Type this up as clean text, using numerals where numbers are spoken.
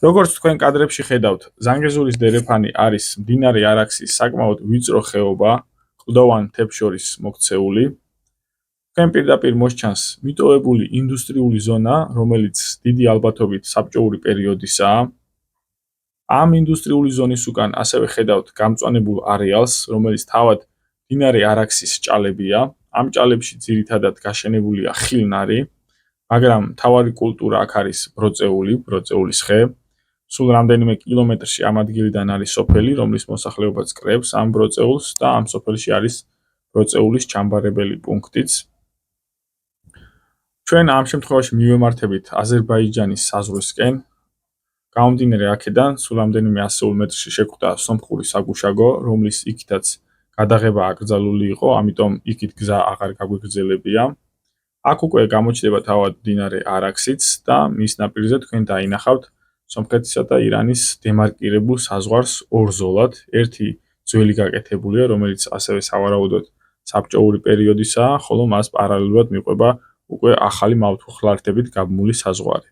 როგორც თქვენ კადრებში ხედავთ, ზანგეზურის დერეფანი არის მდინარე არაქსის საკმაოდ ვიწრო ხეობა, კლდოვან მთებს შორის მოქცეული. თქვენ პირდაპირ მოსჩანს მიტოვებული ინდუსტრიული ზონა, რომელიც დიდი ალბათობით საბჭოური პერიოდისაა. ამ ინდუსტრიული ზონის უკან ასევე ხედავთ გამწვანებულ არეალს, რომელიც თავად მდინარე არაქსის ჭალებია. ამ ჭალებში ძირითადად გაშენებულია ხილნარი, მაგრამ მთავარი კულტურა აქ არის ბროწეულის ხე. სულ რამდენიმე კილომეტრში ამ ადგილიდან არის სოფელი, რომლის მოსახლეობაც კრებს ამ ბროწეულს და ამ სოფელში არის ბროწეულის ჩამბარებელი პუნქტიც. ჩვენ ამ შემთხვევაში მივემართებით აზერბაიჯანის საზღვრისკენ. გამომდინარე აქედან, სულ რამდენიმე ასეულ მეტრში შეგვხვდა სომხური საგუშაგო, რომლის იქითაც გადაღება აკრძალული იყო, ამიტომ იქით გზა აღარ გაგვიგრძელებია. აქ უკვე გამოჩნდება თავად მდინარე არაქსიც და მის ნაპირზე თქვენ დაინახავთ სომხეთისა და ირანის დემარკირებულ საზღვარს ორ ზოლად. ერთი ძველი გაკეთებულია, რომელიც ასევე სავარაუდოდ საბჭოური პერიოდისაა, ხოლო მას პარალელურად მიყვება უკვე ახალი მავთუხლართებით გაბმული საზღვარი.